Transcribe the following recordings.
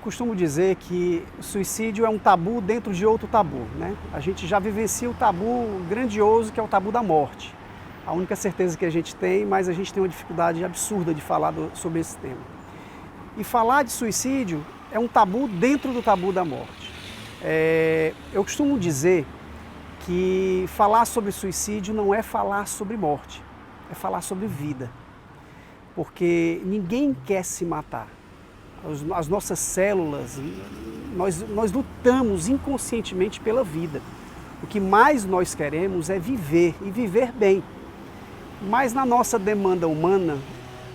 costumo dizer que o suicídio é um tabu dentro de outro tabu, né? A gente já vivencia o tabu grandioso que é o tabu da morte. A única certeza que a gente tem, mas a gente tem uma dificuldade absurda de falar sobre esse tema. E falar de suicídio é um tabu dentro do tabu da morte. Eu costumo dizer que falar sobre suicídio não é falar sobre morte, é falar sobre vida. Porque ninguém quer se matar. As nossas células, nós lutamos inconscientemente pela vida. O que mais nós queremos é viver e viver bem. Mas na nossa demanda humana,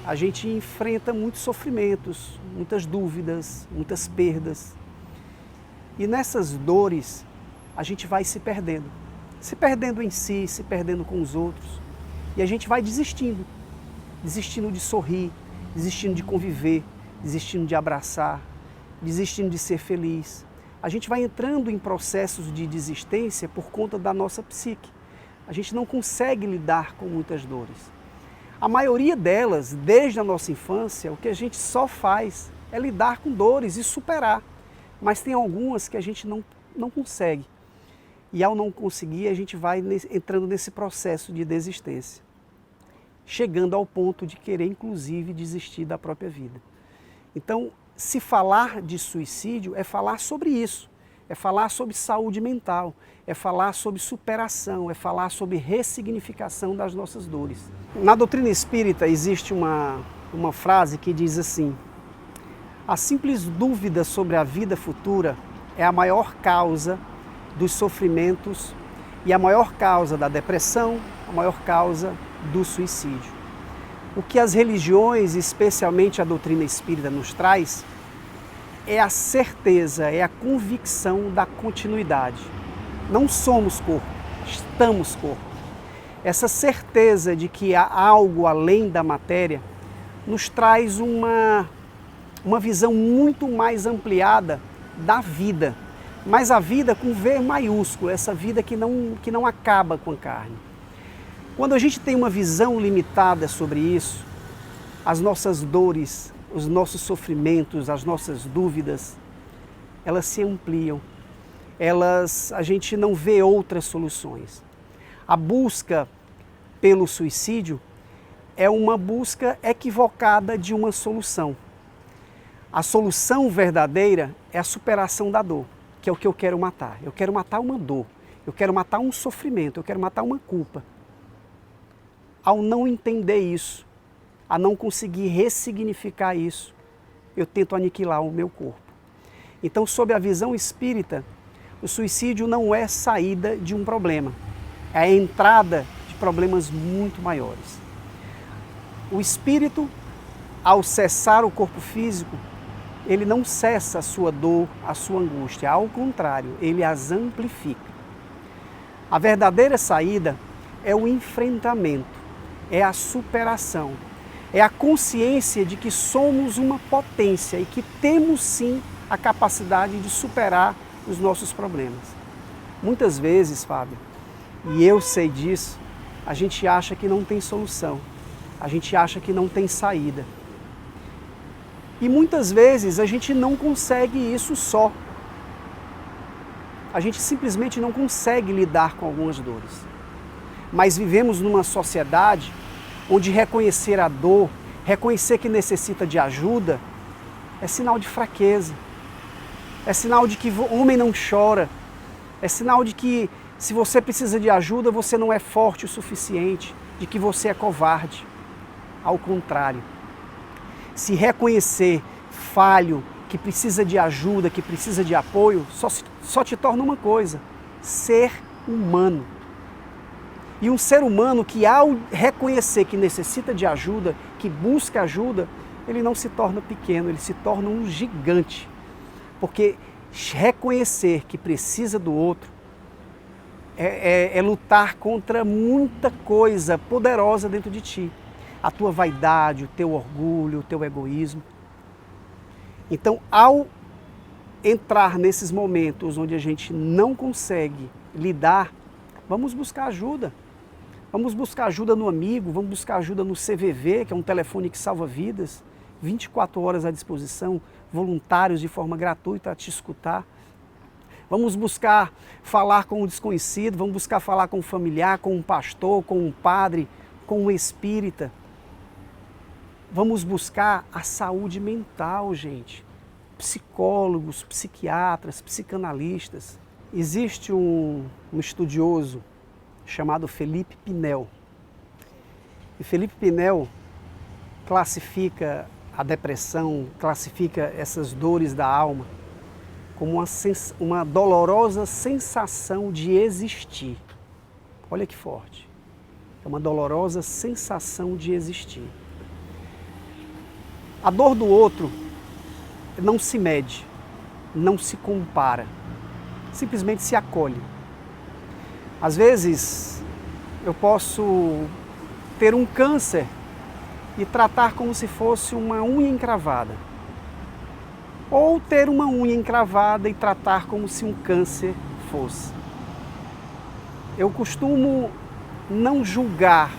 a gente enfrenta muitos sofrimentos, muitas dúvidas, muitas perdas. E nessas dores, a gente vai se perdendo em si, se perdendo com os outros. E a gente vai desistindo de sorrir, desistindo de conviver, desistindo de abraçar, desistindo de ser feliz. A gente vai entrando em processos de desistência por conta da nossa psique. A gente não consegue lidar com muitas dores. A maioria delas, desde a nossa infância, o que a gente só faz é lidar com dores e superar. Mas tem algumas que a gente não consegue. E ao não conseguir, a gente vai entrando nesse processo de desistência, chegando ao ponto de querer, inclusive, desistir da própria vida. Então, se falar de suicídio é falar sobre isso, é falar sobre saúde mental, é falar sobre superação, é falar sobre ressignificação das nossas dores. Na doutrina espírita existe uma frase que diz assim: a simples dúvida sobre a vida futura é a maior causa dos sofrimentos e a maior causa da depressão, a maior causa do suicídio. O que as religiões, especialmente a doutrina espírita, nos traz é a certeza, é a convicção da continuidade. Não somos corpo, estamos corpo. Essa certeza de que há algo além da matéria nos traz uma visão muito mais ampliada da vida, mas a vida com V maiúsculo, essa vida que não acaba com a carne. Quando a gente tem uma visão limitada sobre isso, as nossas dores, os nossos sofrimentos, as nossas dúvidas, elas se ampliam. A gente não vê outras soluções. A busca pelo suicídio é uma busca equivocada de uma solução. A solução verdadeira é a superação da dor, que é o que eu quero matar. Eu quero matar uma dor, eu quero matar um sofrimento, eu quero matar uma culpa. Ao não entender isso, a não conseguir ressignificar isso, eu tento aniquilar o meu corpo. Então, sob a visão espírita, o suicídio não é saída de um problema, é a entrada de problemas muito maiores. O espírito, ao cessar o corpo físico, ele não cessa a sua dor, a sua angústia, ao contrário, ele as amplifica. A verdadeira saída é o enfrentamento, é a superação, é a consciência de que somos uma potência e que temos sim a capacidade de superar os nossos problemas. Muitas vezes, Fábio, e eu sei disso, a gente acha que não tem solução, a gente acha que não tem saída. E muitas vezes a gente não consegue isso só. A gente simplesmente não consegue lidar com algumas dores. Mas vivemos numa sociedade onde reconhecer a dor, reconhecer que necessita de ajuda, é sinal de fraqueza. É sinal de que o homem não chora. É sinal de que se você precisa de ajuda, você não é forte o suficiente, de que você é covarde. Ao contrário. Se reconhecer falho, que precisa de ajuda, que precisa de apoio, só te torna uma coisa: ser humano. E um ser humano que, ao reconhecer que necessita de ajuda, que busca ajuda, ele não se torna pequeno, ele se torna um gigante. Porque reconhecer que precisa do outro é lutar contra muita coisa poderosa dentro de ti. A tua vaidade, o teu orgulho, o teu egoísmo. Então, ao entrar nesses momentos onde a gente não consegue lidar, vamos buscar ajuda. Vamos buscar ajuda no amigo, vamos buscar ajuda no CVV, que é um telefone que salva vidas, 24 horas à disposição. voluntários de forma gratuita a te escutar. Vamos buscar falar com o desconhecido, vamos buscar falar com um familiar, com um pastor, com um padre, com um espírita. Vamos buscar a saúde mental, gente. Psicólogos, psiquiatras, psicanalistas. Existe um estudioso chamado Felipe Pinel. E Felipe Pinel classifica a depressão, classifica essas dores da alma como uma dolorosa sensação de existir. Olha que forte. É uma dolorosa sensação de existir. A dor do outro não se mede, não se compara, simplesmente se acolhe. Às vezes, eu posso ter um câncer e tratar como se fosse uma unha encravada. Ou ter uma unha encravada e tratar como se um câncer fosse. Eu costumo não julgar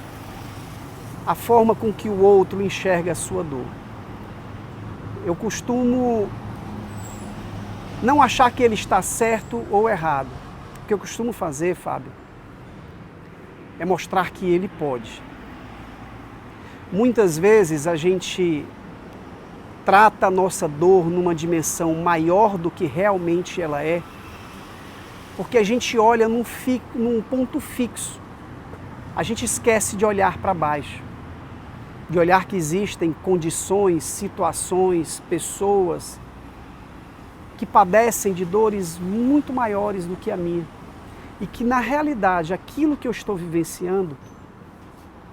a forma com que o outro enxerga a sua dor. Eu costumo não achar que ele está certo ou errado. O que eu costumo fazer, Fábio, é mostrar que ele pode. Muitas vezes a gente trata a nossa dor numa dimensão maior do que realmente ela é, porque a gente olha num ponto fixo. A gente esquece de olhar para baixo, de olhar que existem condições, situações, pessoas que padecem de dores muito maiores do que a minha e que na realidade aquilo que eu estou vivenciando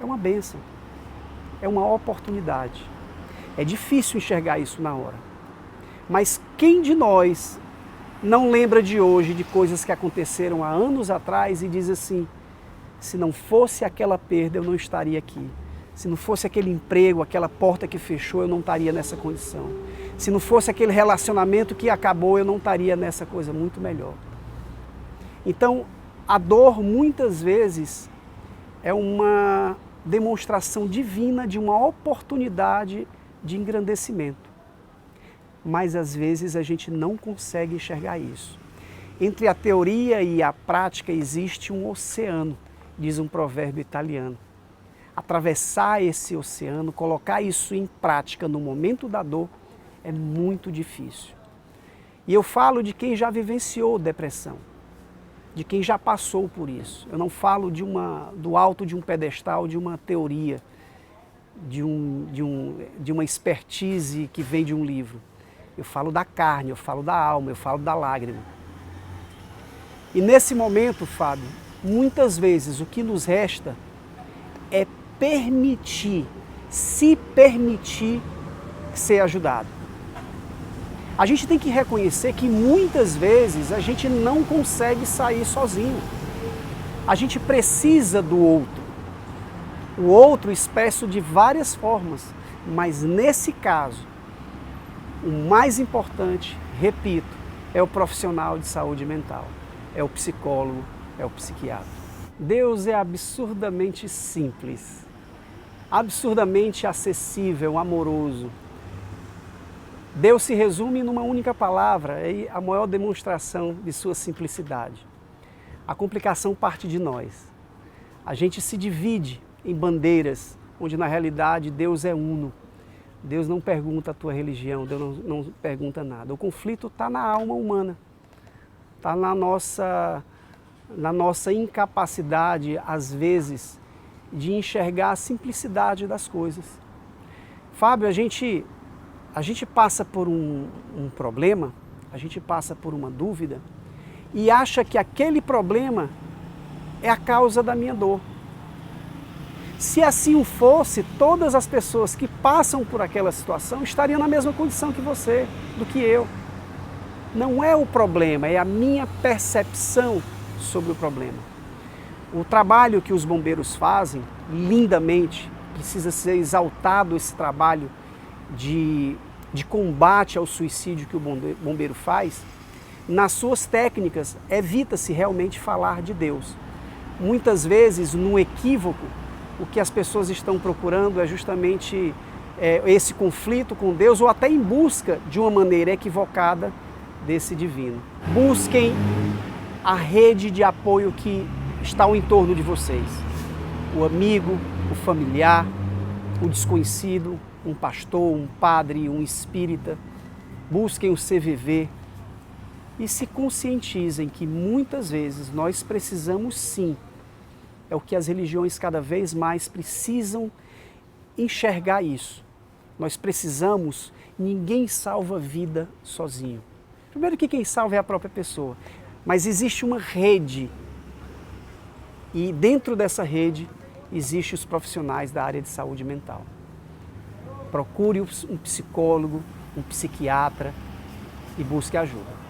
é uma bênção, é uma oportunidade. É difícil enxergar isso na hora. Mas quem de nós não lembra de hoje de coisas que aconteceram há anos atrás e diz assim, se não fosse aquela perda eu não estaria aqui. Se não fosse aquele emprego, aquela porta que fechou, eu não estaria nessa condição. Se não fosse aquele relacionamento que acabou, eu não estaria nessa coisa muito melhor. Então, a dor muitas vezes é uma demonstração divina de uma oportunidade de engrandecimento. Mas às vezes a gente não consegue enxergar isso. Entre a teoria e a prática existe um oceano, diz um provérbio italiano. Atravessar esse oceano, colocar isso em prática no momento da dor é muito difícil. E eu falo de quem já vivenciou depressão, de quem já passou por isso. Eu não falo do alto de um pedestal, de uma teoria, de uma expertise que vem de um livro. Eu falo da carne, eu falo da alma, eu falo da lágrima. E nesse momento, Fábio, muitas vezes o que nos resta é se permitir ser ajudado. A gente tem que reconhecer que muitas vezes a gente não consegue sair sozinho. A gente precisa do outro. O outro expresso de várias formas, mas nesse caso, o mais importante, repito, é o profissional de saúde mental, é o psicólogo, é o psiquiatra. Deus é absurdamente simples, absurdamente acessível, amoroso. Deus se resume numa única palavra, é a maior demonstração de sua simplicidade. A complicação parte de nós. A gente se divide em bandeiras, onde na realidade Deus é uno. Deus não pergunta a tua religião, Deus não pergunta nada. O conflito está na alma humana, está na nossa incapacidade, às vezes, de enxergar a simplicidade das coisas. Fábio, a gente passa por um problema, a gente passa por uma dúvida e acha que aquele problema é a causa da minha dor. Se assim o fosse, todas as pessoas que passam por aquela situação estariam na mesma condição que você, do que eu. Não é o problema, é a minha percepção sobre o problema. O trabalho que os bombeiros fazem, lindamente, precisa ser exaltado esse trabalho de combate ao suicídio que o bombeiro faz. Nas suas técnicas, evita-se realmente falar de Deus. Muitas vezes, num equívoco, o que as pessoas estão procurando é justamente esse conflito com Deus ou até em busca de uma maneira equivocada desse divino. Busquem a rede de apoio que está ao entorno de vocês. O amigo, o familiar, o desconhecido, um pastor, um padre, um espírita. Busquem o CVV e se conscientizem que muitas vezes nós precisamos sim, é o que as religiões cada vez mais precisam enxergar isso. Nós precisamos, ninguém salva a vida sozinho. Primeiro que quem salva é a própria pessoa, mas existe uma rede e dentro dessa rede existem os profissionais da área de saúde mental. Procure um psicólogo, um psiquiatra e busque ajuda.